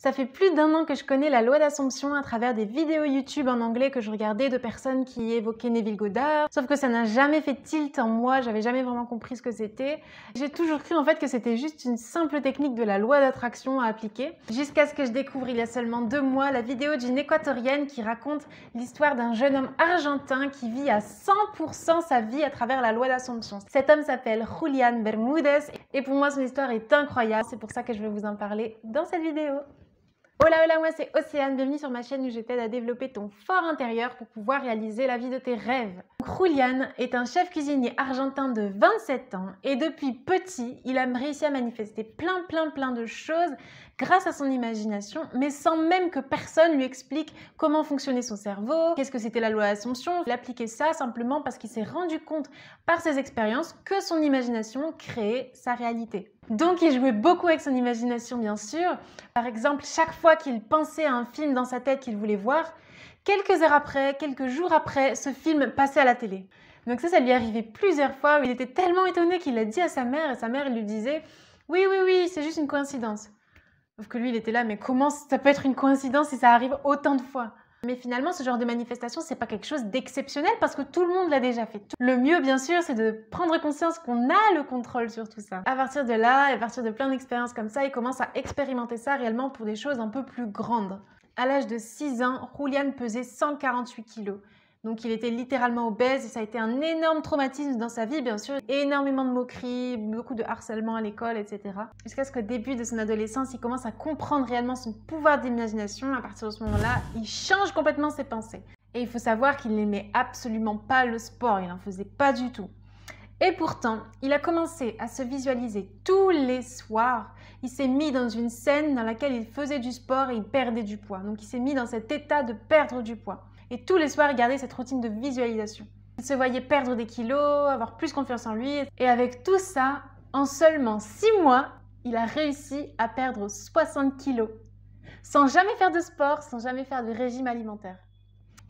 Ça fait plus d'1 an que je connais la loi d'Assomption à travers des vidéos YouTube en anglais que je regardais de personnes qui évoquaient Neville Goddard. Sauf que ça n'a jamais fait tilt en moi, j'avais jamais vraiment compris ce que c'était. J'ai toujours cru en fait que c'était juste une simple technique de la loi d'attraction à appliquer. Jusqu'à ce que je découvre il y a seulement 2 mois la vidéo d'une équatorienne qui raconte l'histoire d'un jeune homme argentin qui vit à 100% sa vie à travers la loi d'Assomption. Cet homme s'appelle Julián Bermúdez et pour moi son histoire est incroyable. C'est pour ça que je vais vous en parler dans cette vidéo. Hola hola, moi c'est Océane, bienvenue sur ma chaîne où je t'aide à développer ton fort intérieur pour pouvoir réaliser la vie de tes rêves. Julián est un chef cuisinier argentin de 27 ans et depuis petit, il a réussi à manifester plein de choses grâce à son imagination, mais sans même que personne lui explique comment fonctionnait son cerveau, qu'est-ce que c'était la loi d'Assomption. Il appliquait ça simplement parce qu'il s'est rendu compte par ses expériences que son imagination créait sa réalité. Donc il jouait beaucoup avec son imagination bien sûr. Par exemple, chaque fois qu'il pensait à un film dans sa tête qu'il voulait voir, quelques heures après, quelques jours après, ce film passait à la télé. Donc ça lui arrivait plusieurs fois où il était tellement étonné qu'il l'a dit à sa mère et sa mère lui disait « Oui, c'est juste une coïncidence ». Sauf que lui, il était là, mais comment ça peut être une coïncidence si ça arrive autant de fois ? Mais finalement, ce genre de manifestation, c'est pas quelque chose d'exceptionnel parce que tout le monde l'a déjà fait. Le mieux, bien sûr, c'est de prendre conscience qu'on a le contrôle sur tout ça. À partir de là, et à partir de plein d'expériences comme ça, il commence à expérimenter ça réellement pour des choses un peu plus grandes. À l'âge de 6 ans, Julián pesait 148 kilos. Donc il était littéralement obèse et ça a été un énorme traumatisme dans sa vie, bien sûr. Énormément de moqueries, beaucoup de harcèlement à l'école, etc. Jusqu'à ce qu'au début de son adolescence, il commence à comprendre réellement son pouvoir d'imagination. À partir de ce moment-là, il change complètement ses pensées. Et il faut savoir qu'il n'aimait absolument pas le sport, il n'en faisait pas du tout. Et pourtant, il a commencé à se visualiser tous les soirs. Il s'est mis dans une scène dans laquelle il faisait du sport et il perdait du poids. Donc il s'est mis dans cet état de perdre du poids. Et tous les soirs, il gardait cette routine de visualisation. Il se voyait perdre des kilos, avoir plus confiance en lui. Et avec tout ça, en seulement 6 mois, il a réussi à perdre 60 kilos. Sans jamais faire de sport, sans jamais faire de régime alimentaire.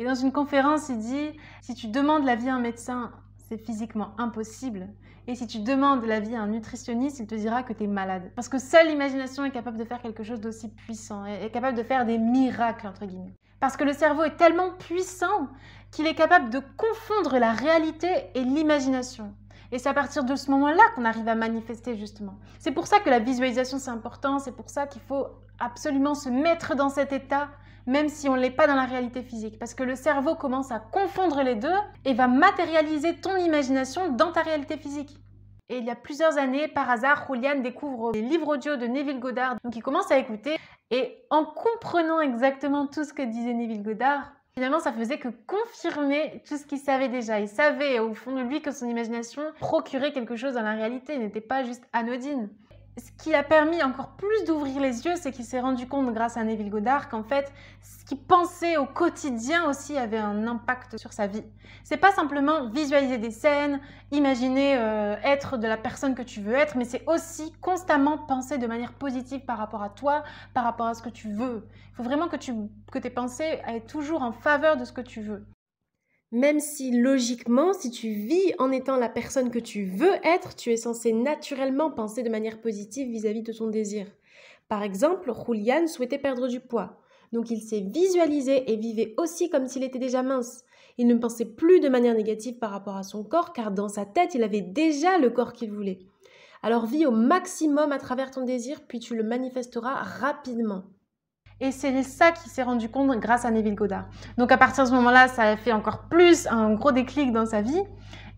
Et dans une conférence, il dit « Si tu demandes l'avis à un médecin, c'est physiquement impossible. Et si tu demandes l'avis à un nutritionniste, il te dira que tu es malade. » Parce que seule l'imagination est capable de faire quelque chose d'aussi puissant, est capable de faire des miracles, entre guillemets. Parce que le cerveau est tellement puissant qu'il est capable de confondre la réalité et l'imagination. Et c'est à partir de ce moment-là qu'on arrive à manifester justement. C'est pour ça que la visualisation c'est important, c'est pour ça qu'il faut absolument se mettre dans cet état, même si on ne l'est pas dans la réalité physique. Parce que le cerveau commence à confondre les deux et va matérialiser ton imagination dans ta réalité physique. Et il y a plusieurs années, par hasard, Julián découvre les livres audio de Neville Goddard. Donc il commence à écouter et en comprenant exactement tout ce que disait Neville Goddard, finalement ça faisait que confirmer tout ce qu'il savait déjà. Il savait au fond de lui que son imagination procurait quelque chose dans la réalité, elle n'était pas juste anodine. Ce qui a permis encore plus d'ouvrir les yeux, c'est qu'il s'est rendu compte grâce à Neville Goddard qu'en fait, ce qu'il pensait au quotidien aussi avait un impact sur sa vie. C'est pas simplement visualiser des scènes, imaginer être de la personne que tu veux être, mais c'est aussi constamment penser de manière positive par rapport à toi, par rapport à ce que tu veux. Il faut vraiment que tes pensées aillent toujours en faveur de ce que tu veux. Même si logiquement, si tu vis en étant la personne que tu veux être, tu es censé naturellement penser de manière positive vis-à-vis de ton désir. Par exemple, Julián souhaitait perdre du poids. Donc il s'est visualisé et vivait aussi comme s'il était déjà mince. Il ne pensait plus de manière négative par rapport à son corps car dans sa tête, il avait déjà le corps qu'il voulait. Alors vis au maximum à travers ton désir puis tu le manifesteras rapidement. Et c'est ça qu'il s'est rendu compte grâce à Neville Goddard. Donc à partir de ce moment-là, ça a fait encore plus un gros déclic dans sa vie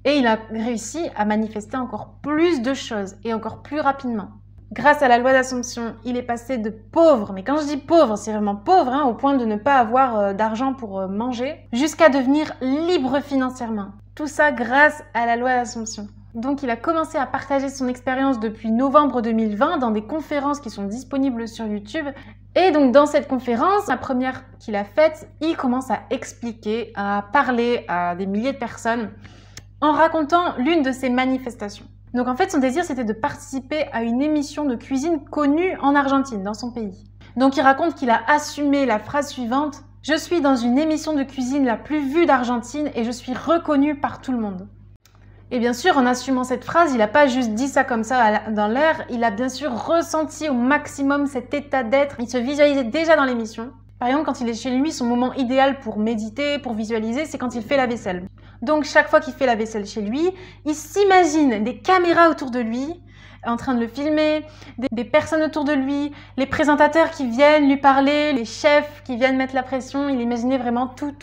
et il a réussi à manifester encore plus de choses et encore plus rapidement. Grâce à la loi d'Assomption, il est passé de pauvre, mais quand je dis pauvre, c'est vraiment pauvre, au point de ne pas avoir d'argent pour manger, jusqu'à devenir libre financièrement. Tout ça grâce à la loi d'Assomption. Donc il a commencé à partager son expérience depuis novembre 2020 dans des conférences qui sont disponibles sur YouTube. Et donc dans cette conférence, la première qu'il a faite, il commence à expliquer, à parler à des milliers de personnes en racontant l'une de ses manifestations. Donc en fait son désir c'était de participer à une émission de cuisine connue en Argentine, dans son pays. Donc il raconte qu'il a assumé la phrase suivante « Je suis dans une émission de cuisine la plus vue d'Argentine et je suis reconnu par tout le monde ». Et bien sûr, en assumant cette phrase, il n'a pas juste dit ça comme ça dans l'air, il a bien sûr ressenti au maximum cet état d'être. Il se visualisait déjà dans l'émission. Par exemple, quand il est chez lui, son moment idéal pour méditer, pour visualiser, c'est quand il fait la vaisselle. Donc chaque fois qu'il fait la vaisselle chez lui, il s'imagine des caméras autour de lui, en train de le filmer, des personnes autour de lui, les présentateurs qui viennent lui parler, les chefs qui viennent mettre la pression. Il imaginait vraiment tout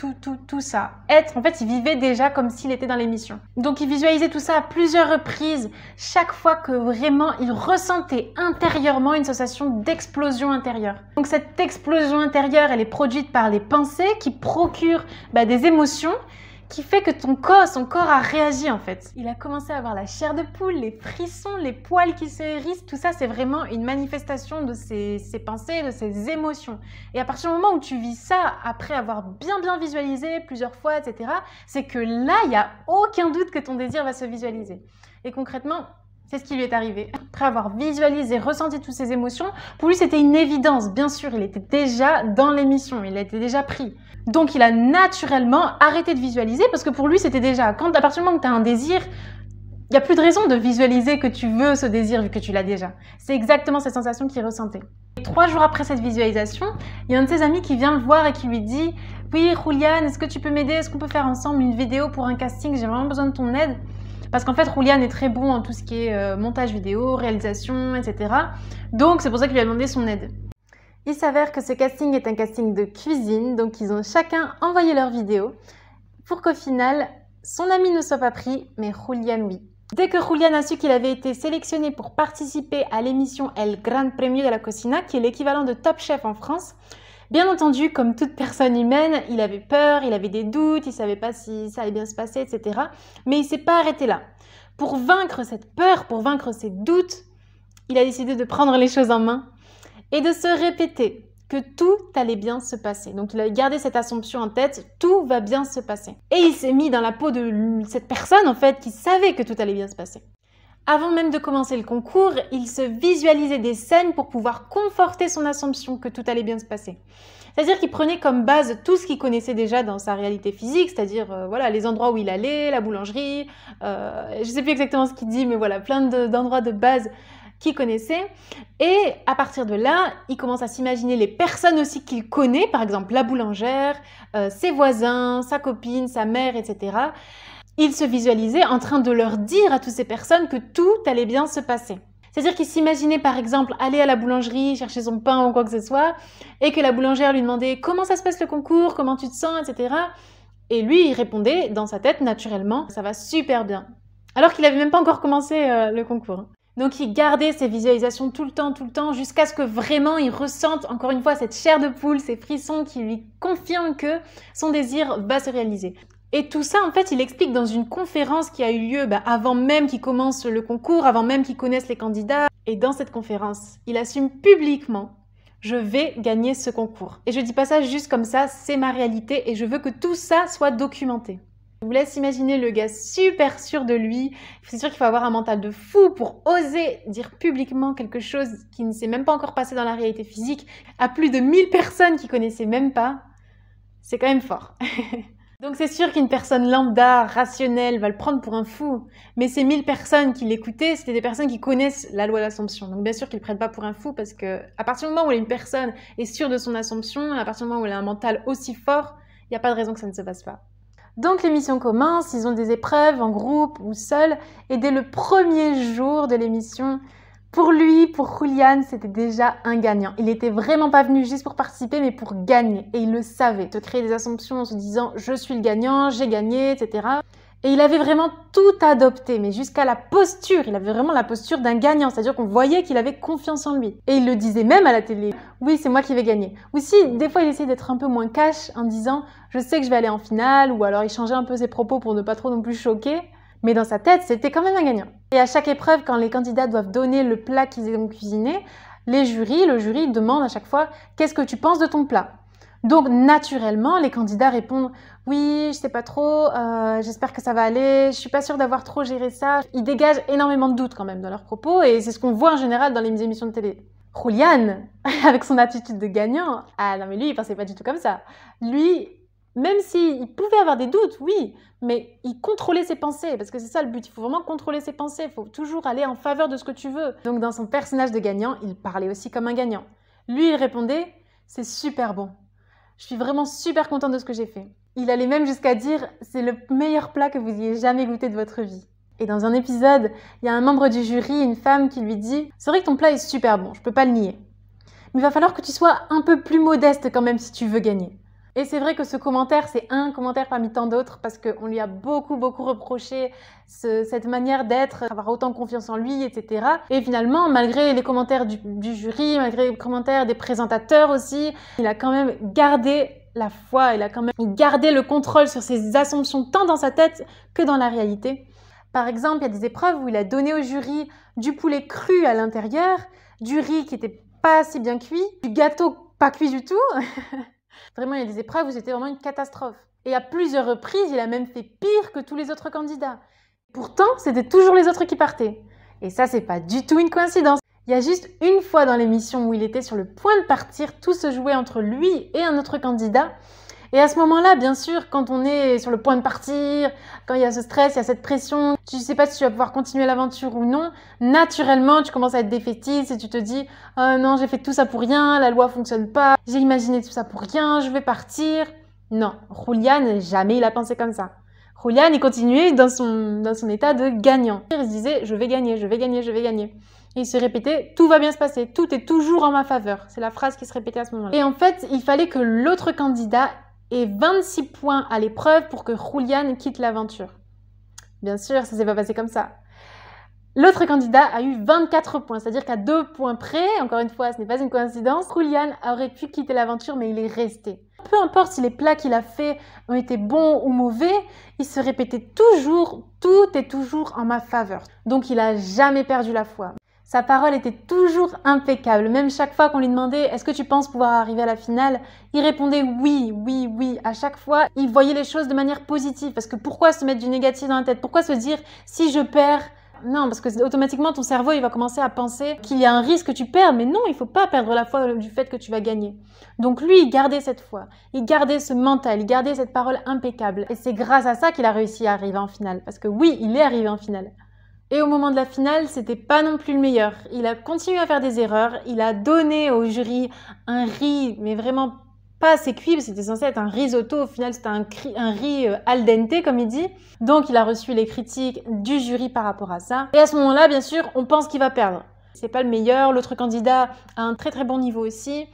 ça. En fait, il vivait déjà comme s'il était dans l'émission. Donc il visualisait tout ça à plusieurs reprises, chaque fois que vraiment il ressentait intérieurement une sensation d'explosion intérieure. Donc cette explosion intérieure, elle est produite par les pensées qui procurent des émotions, qui fait que son corps a réagi en fait. Il a commencé à avoir la chair de poule, les frissons, les poils qui se hérissent, tout ça c'est vraiment une manifestation de ses pensées, de ses émotions. Et à partir du moment où tu vis ça, après avoir bien visualisé plusieurs fois, etc., c'est que là, il n'y a aucun doute que ton désir va se visualiser. Et concrètement, c'est ce qui lui est arrivé. Après avoir visualisé, ressenti toutes ces émotions, pour lui c'était une évidence. Bien sûr, il était déjà dans l'émission, il était déjà pris. Donc il a naturellement arrêté de visualiser parce que pour lui c'était déjà, à partir du moment où tu as un désir, il n'y a plus de raison de visualiser que tu veux ce désir vu que tu l'as déjà. C'est exactement cette sensation qu'il ressentait. Et 3 jours après cette visualisation, il y a un de ses amis qui vient le voir et qui lui dit « Oui, Julian, est-ce que tu peux m'aider? Est-ce qu'on peut faire ensemble une vidéo pour un casting? J'ai vraiment besoin de ton aide. » Parce qu'en fait, Julian est très bon en tout ce qui est montage vidéo, réalisation, etc. Donc c'est pour ça qu'il lui a demandé son aide. Il s'avère que ce casting est un casting de cuisine, donc ils ont chacun envoyé leur vidéo pour qu'au final, son ami ne soit pas pris, mais Julian oui. Dès que Julian a su qu'il avait été sélectionné pour participer à l'émission El Gran Premio de la Cocina, qui est l'équivalent de Top Chef en France, bien entendu, comme toute personne humaine, il avait peur, il avait des doutes, il ne savait pas si ça allait bien se passer, etc. Mais il ne s'est pas arrêté là. Pour vaincre cette peur, pour vaincre ses doutes, il a décidé de prendre les choses en main et de se répéter que tout allait bien se passer. Donc il a gardé cette assumption en tête, tout va bien se passer. Et il s'est mis dans la peau de cette personne en fait qui savait que tout allait bien se passer. Avant même de commencer le concours, il se visualisait des scènes pour pouvoir conforter son assumption que tout allait bien se passer. C'est-à-dire qu'il prenait comme base tout ce qu'il connaissait déjà dans sa réalité physique, c'est-à-dire voilà, les endroits où il allait, la boulangerie, je ne sais plus exactement ce qu'il dit, mais voilà, plein d'endroits de base qu'il connaissait. Et à partir de là, il commence à s'imaginer les personnes aussi qu'il connaît, par exemple la boulangère, ses voisins, sa copine, sa mère, etc. Il se visualisait en train de leur dire à toutes ces personnes que tout allait bien se passer. C'est-à-dire qu'il s'imaginait par exemple aller à la boulangerie, chercher son pain ou quoi que ce soit, et que la boulangère lui demandait « Comment ça se passe le concours? Comment tu te sens ?» etc. Et lui, il répondait dans sa tête naturellement « Ça va super bien ». Alors qu'il n'avait même pas encore commencé le concours. Donc il gardait ses visualisations tout le temps, jusqu'à ce que vraiment il ressente encore une fois cette chair de poule, ces frissons qui lui confirment que son désir va se réaliser. Et tout ça, en fait, il explique dans une conférence qui a eu lieu avant même qu'il commence le concours, avant même qu'il connaisse les candidats. Et dans cette conférence, il assume publiquement « Je vais gagner ce concours ». Et je dis pas ça juste comme ça, c'est ma réalité et je veux que tout ça soit documenté. Je vous laisse imaginer le gars super sûr de lui. C'est sûr qu'il faut avoir un mental de fou pour oser dire publiquement quelque chose qui ne s'est même pas encore passé dans la réalité physique à plus de 1000 personnes qui connaissaient même pas. C'est quand même fort. Donc c'est sûr qu'une personne lambda, rationnelle, va le prendre pour un fou. Mais ces 1000 personnes qui l'écoutaient, c'était des personnes qui connaissent la loi de l'Assomption. Donc bien sûr qu'ils ne le prennent pas pour un fou parce que à partir du moment où une personne est sûre de son assomption, à partir du moment où elle a un mental aussi fort, il n'y a pas de raison que ça ne se passe pas. Donc l'émission commence, ils ont des épreuves en groupe ou seuls, et dès le premier jour de l'émission, pour lui, pour Julian, c'était déjà un gagnant. Il n'était vraiment pas venu juste pour participer, mais pour gagner, et il le savait. Se créer des assumptions en se disant « je suis le gagnant, j'ai gagné », etc. Et il avait vraiment tout adopté, mais jusqu'à la posture. Il avait vraiment la posture d'un gagnant, c'est-à-dire qu'on voyait qu'il avait confiance en lui. Et il le disait même à la télé. Oui, c'est moi qui vais gagner. Ou si, des fois, il essayait d'être un peu moins cash en disant « je sais que je vais aller en finale » ou alors il changeait un peu ses propos pour ne pas trop non plus choquer. Mais dans sa tête, c'était quand même un gagnant. Et à chaque épreuve, quand les candidats doivent donner le plat qu'ils ont cuisiné, le jury demande à chaque fois « qu'est-ce que tu penses de ton plat ?» Donc, naturellement, les candidats répondent « oui, je sais pas trop, j'espère que ça va aller, je suis pas sûre d'avoir trop géré ça ». Ils dégagent énormément de doutes quand même dans leurs propos et c'est ce qu'on voit en général dans les émissions de télé. Julian, avec son attitude de gagnant, ah non mais lui, il pensait pas du tout comme ça. Lui, Même s'il pouvait avoir des doutes, oui, mais il contrôlait ses pensées, parce que c'est ça le but, il faut vraiment contrôler ses pensées, il faut toujours aller en faveur de ce que tu veux. Donc dans son personnage de gagnant, il parlait aussi comme un gagnant. Lui, il répondait « c'est super bon, je suis vraiment super content de ce que j'ai fait ». Il allait même jusqu'à dire « c'est le meilleur plat que vous ayez jamais goûté de votre vie ». Et dans un épisode, il y a un membre du jury, une femme qui lui dit « c'est vrai que ton plat est super bon, je peux pas le nier, mais il va falloir que tu sois un peu plus modeste quand même si tu veux gagner ». Et c'est vrai que ce commentaire, c'est un commentaire parmi tant d'autres parce qu'on lui a beaucoup reproché cette manière d'être, avoir autant confiance en lui, etc. Et finalement, malgré les commentaires du jury, malgré les commentaires des présentateurs aussi, il a quand même gardé la foi, il a quand même gardé le contrôle sur ses assumptions tant dans sa tête que dans la réalité. Par exemple, il y a des épreuves où il a donné au jury du poulet cru à l'intérieur, du riz qui n'était pas assez bien cuit, du gâteau pas cuit du tout. Vraiment, il y a des épreuves où c'était vraiment une catastrophe. Et à plusieurs reprises, il a même fait pire que tous les autres candidats. Pourtant, c'était toujours les autres qui partaient. Et ça, c'est pas du tout une coïncidence. Il y a juste une fois dans l'émission où il était sur le point de partir, tout se jouait entre lui et un autre candidat. Et à ce moment-là, bien sûr, quand on est sur le point de partir, quand il y a ce stress, il y a cette pression, tu ne sais pas si tu vas pouvoir continuer l'aventure ou non, naturellement, tu commences à être défaitiste et tu te dis « Oh non, j'ai fait tout ça pour rien, la loi fonctionne pas, j'ai imaginé tout ça pour rien, je vais partir. » Non, Julián, jamais il a pensé comme ça. Julián, il continuait dans son état de gagnant. Il se disait « Je vais gagner, je vais gagner, je vais gagner. » Et il se répétait « Tout va bien se passer, tout est toujours en ma faveur. » C'est la phrase qui se répétait à ce moment-là. Et en fait, il fallait que l'autre candidat ait 26 points à l'épreuve pour que Julián quitte l'aventure. Bien sûr, ça s'est pas passé comme ça. L'autre candidat a eu 24 points, c'est-à-dire qu'à 2 points près, encore une fois, ce n'est pas une coïncidence, Julián aurait pu quitter l'aventure, mais il est resté. Peu importe si les plats qu'il a faits ont été bons ou mauvais, il se répétait toujours « Tout est toujours en ma faveur ». Donc il n'a jamais perdu la foi. Sa parole était toujours impeccable. Même chaque fois qu'on lui demandait « Est-ce que tu penses pouvoir arriver à la finale ?» il répondait « Oui, oui, oui ». À chaque fois, il voyait les choses de manière positive. Parce que pourquoi se mettre du négatif dans la tête? Pourquoi se dire « Si je perds ?» Non, parce que automatiquement, ton cerveau, il va commencer à penser qu'il y a un risque que tu perdes. Mais non, il ne faut pas perdre la foi du fait que tu vas gagner. Donc lui, il gardait cette foi. Il gardait ce mental. Il gardait cette parole impeccable. Et c'est grâce à ça qu'il a réussi à arriver en finale. Parce que oui, il est arrivé en finale. Et au moment de la finale, c'était pas non plus le meilleur. Il a continué à faire des erreurs. Il a donné au jury un riz, mais vraiment pas assez cuit, c'était censé être un risotto. Au final, c'était un riz al dente, comme il dit. Donc, il a reçu les critiques du jury par rapport à ça. Et à ce moment-là, bien sûr, on pense qu'il va perdre. C'est pas le meilleur. L'autre candidat a un très bon niveau aussi.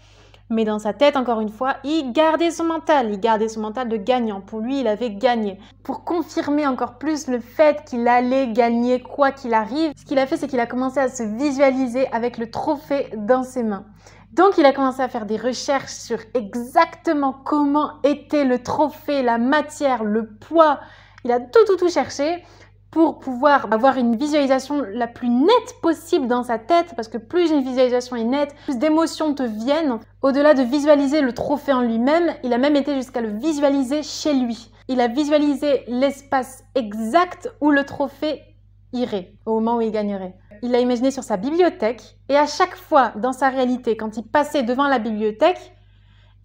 Mais dans sa tête, encore une fois, il gardait son mental. Il gardait son mental de gagnant. Pour lui, il avait gagné. Pour confirmer encore plus le fait qu'il allait gagner quoi qu'il arrive, ce qu'il a fait, c'est qu'il a commencé à se visualiser avec le trophée dans ses mains. Donc, il a commencé à faire des recherches sur exactement comment était le trophée, la matière, le poids. Il a tout cherché pour pouvoir avoir une visualisation la plus nette possible dans sa tête, parce que plus une visualisation est nette, plus d'émotions te viennent. Au-delà de visualiser le trophée en lui-même, il a même été jusqu'à le visualiser chez lui. Il a visualisé l'espace exact où le trophée irait, au moment où il gagnerait. Il l'a imaginé sur sa bibliothèque, et à chaque fois, dans sa réalité, quand il passait devant la bibliothèque,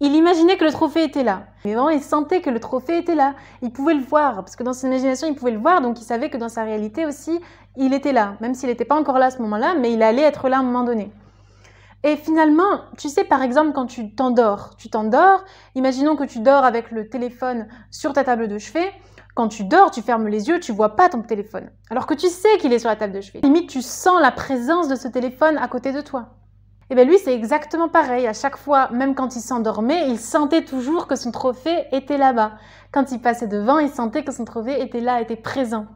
il imaginait que le trophée était là. Mais vraiment, il sentait que le trophée était là. Il pouvait le voir, parce que dans son imagination, il pouvait le voir, donc il savait que dans sa réalité aussi, il était là. Même s'il n'était pas encore là à ce moment-là, mais il allait être là à un moment donné. Et finalement, tu sais, par exemple, quand tu t'endors, imaginons que tu dors avec le téléphone sur ta table de chevet. Quand tu dors, tu fermes les yeux, tu vois pas ton téléphone. Alors que tu sais qu'il est sur la table de chevet. Limite, tu sens la présence de ce téléphone à côté de toi. Et bien lui, c'est exactement pareil. À chaque fois, même quand il s'endormait, il sentait toujours que son trophée était là-bas. Quand il passait devant, il sentait que son trophée était là, était présent.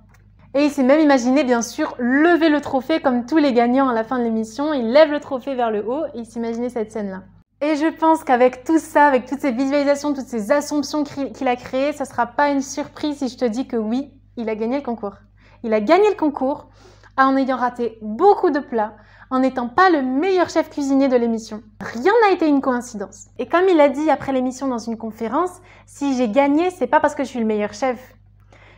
Et il s'est même imaginé, bien sûr, lever le trophée comme tous les gagnants à la fin de l'émission. Il lève le trophée vers le haut et il s'imaginait cette scène-là. Et je pense qu'avec tout ça, avec toutes ces visualisations, toutes ces assumptions qu'il a créées, ça ne sera pas une surprise si je te dis que oui, il a gagné le concours. Il a gagné le concours en ayant raté beaucoup de plats, en n'étant pas le meilleur chef cuisinier de l'émission. Rien n'a été une coïncidence. Et comme il a dit après l'émission dans une conférence, si j'ai gagné, c'est pas parce que je suis le meilleur chef.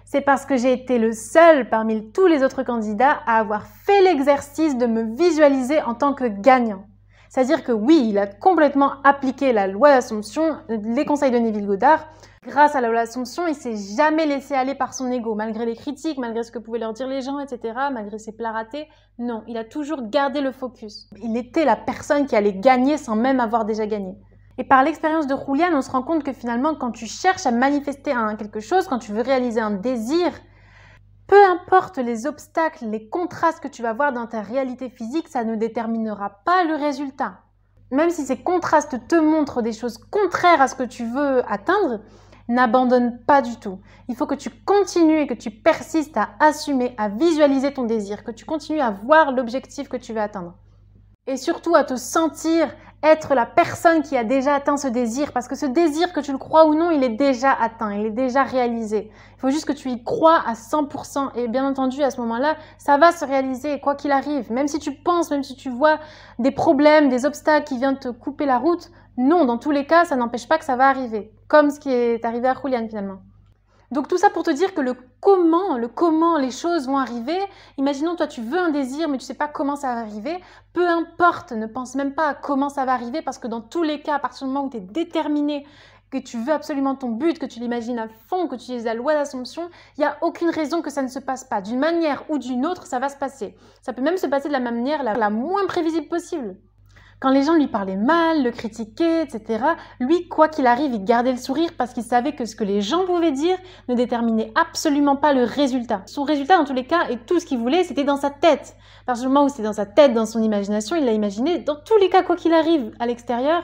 C'est parce que j'ai été le seul parmi tous les autres candidats à avoir fait l'exercice de me visualiser en tant que gagnant. C'est-à-dire que oui, il a complètement appliqué la loi d'Assomption, les conseils de Neville Goddard. Grâce à la loi d'Assomption, il s'est jamais laissé aller par son ego, malgré les critiques, malgré ce que pouvaient leur dire les gens, etc., malgré ses plats ratés. Non, il a toujours gardé le focus. Il était la personne qui allait gagner sans même avoir déjà gagné. Et par l'expérience de Julián, on se rend compte que finalement, quand tu cherches à manifester quelque chose, quand tu veux réaliser un désir, peu importe les obstacles, les contrastes que tu vas voir dans ta réalité physique, ça ne déterminera pas le résultat. Même si ces contrastes te montrent des choses contraires à ce que tu veux atteindre, n'abandonne pas du tout. Il faut que tu continues et que tu persistes à assumer, à visualiser ton désir, que tu continues à voir l'objectif que tu veux atteindre. Et surtout à te sentir être la personne qui a déjà atteint ce désir, parce que ce désir, que tu le crois ou non, il est déjà atteint, il est déjà réalisé. Il faut juste que tu y crois à 100%, et bien entendu, à ce moment-là, ça va se réaliser, quoi qu'il arrive. Même si tu penses, même si tu vois des problèmes, des obstacles qui viennent te couper la route, non, dans tous les cas, ça n'empêche pas que ça va arriver, comme ce qui est arrivé à Julián finalement. Donc tout ça pour te dire que le comment les choses vont arriver. Imaginons, toi, tu veux un désir, mais tu ne sais pas comment ça va arriver. Peu importe, ne pense même pas à comment ça va arriver, parce que dans tous les cas, à partir du moment où tu es déterminé, que tu veux absolument ton but, que tu l'imagines à fond, que tu utilises la loi d'Assomption, il n'y a aucune raison que ça ne se passe pas. D'une manière ou d'une autre, ça va se passer. Ça peut même se passer de la manière la moins prévisible possible. Quand les gens lui parlaient mal, le critiquaient, etc., lui, quoi qu'il arrive, il gardait le sourire parce qu'il savait que ce que les gens pouvaient dire ne déterminait absolument pas le résultat. Son résultat, dans tous les cas, et tout ce qu'il voulait, c'était dans sa tête. À partir du moment où c'était dans sa tête, dans son imagination, il l'a imaginé. Dans tous les cas, quoi qu'il arrive à l'extérieur,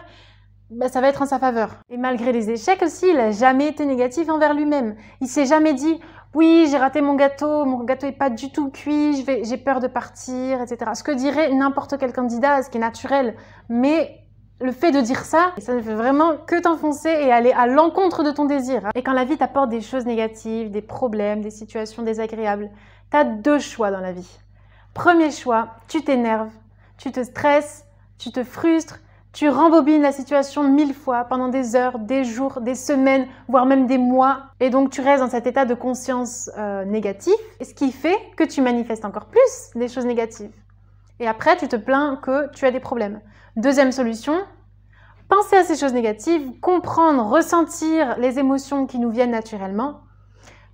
ça va être en sa faveur. Et malgré les échecs aussi, il n'a jamais été négatif envers lui-même. Il s'est jamais dit « Oui, j'ai raté mon gâteau n'est pas du tout cuit, j'ai peur de partir, etc. » Ce que dirait n'importe quel candidat, ce qui est naturel. Mais le fait de dire ça ne fait vraiment que t'enfoncer et aller à l'encontre de ton désir. Et quand la vie t'apporte des choses négatives, des problèmes, des situations désagréables, tu as deux choix dans la vie. Premier choix, tu t'énerves, tu te stresses, tu te frustres, tu rembobines la situation 1000 fois pendant des heures, des jours, des semaines, voire même des mois. Et donc, tu restes dans cet état de conscience négatif, ce qui fait que tu manifestes encore plus des choses négatives. Et après, tu te plains que tu as des problèmes. Deuxième solution, penser à ces choses négatives, comprendre, ressentir les émotions qui nous viennent naturellement,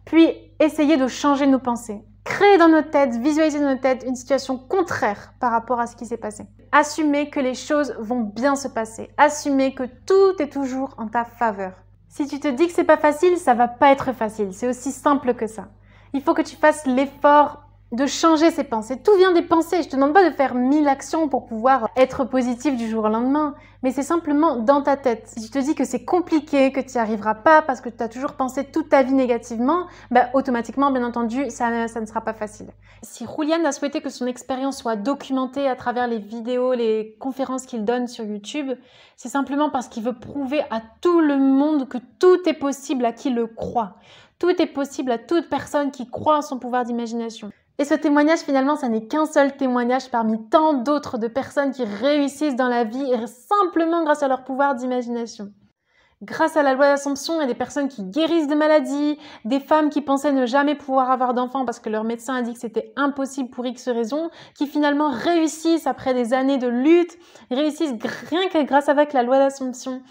puis essayer de changer nos pensées. Créer dans notre tête, visualiser dans notre tête une situation contraire par rapport à ce qui s'est passé. Assumer que les choses vont bien se passer. Assumer que tout est toujours en ta faveur. Si tu te dis que c'est pas facile, ça va pas être facile. C'est aussi simple que ça. Il faut que tu fasses l'effort de changer ses pensées. Tout vient des pensées. Je te demande pas de faire 1000 actions pour pouvoir être positif du jour au lendemain, mais c'est simplement dans ta tête. Si tu te dis que c'est compliqué, que tu n'y arriveras pas parce que tu as toujours pensé toute ta vie négativement, automatiquement, bien entendu, ça ne sera pas facile. Si Julián a souhaité que son expérience soit documentée à travers les vidéos, les conférences qu'il donne sur YouTube, c'est simplement parce qu'il veut prouver à tout le monde que tout est possible à qui le croit. Tout est possible à toute personne qui croit en son pouvoir d'imagination. Et ce témoignage, finalement, ça n'est qu'un seul témoignage parmi tant d'autres de personnes qui réussissent dans la vie simplement grâce à leur pouvoir d'imagination. Grâce à la loi d'Assomption, il y a des personnes qui guérissent de maladies, des femmes qui pensaient ne jamais pouvoir avoir d'enfants parce que leur médecin a dit que c'était impossible pour X raisons, qui finalement réussissent après des années de lutte, réussissent rien que grâce avec la loi d'Assomption.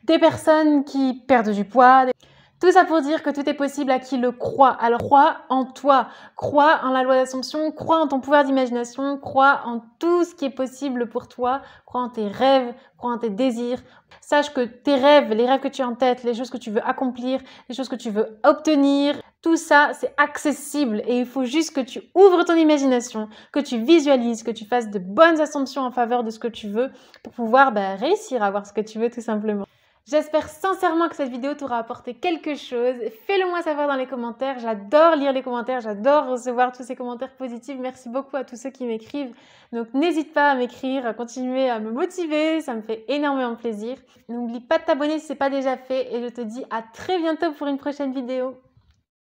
Des personnes qui perdent du poids. Tout ça pour dire que tout est possible à qui le croit. Alors crois en toi, crois en la loi d'Assomption, crois en ton pouvoir d'imagination, crois en tout ce qui est possible pour toi, crois en tes rêves, crois en tes désirs. Sache que tes rêves, les rêves que tu as en tête, les choses que tu veux accomplir, les choses que tu veux obtenir, tout ça c'est accessible et il faut juste que tu ouvres ton imagination, que tu visualises, que tu fasses de bonnes assumptions en faveur de ce que tu veux pour pouvoir réussir à avoir ce que tu veux tout simplement. J'espère sincèrement que cette vidéo t'aura apporté quelque chose. Fais-le moi savoir dans les commentaires. J'adore lire les commentaires, j'adore recevoir tous ces commentaires positifs. Merci beaucoup à tous ceux qui m'écrivent. Donc n'hésite pas à m'écrire, à continuer à me motiver, ça me fait énormément plaisir. N'oublie pas de t'abonner si ce n'est pas déjà fait et je te dis à très bientôt pour une prochaine vidéo.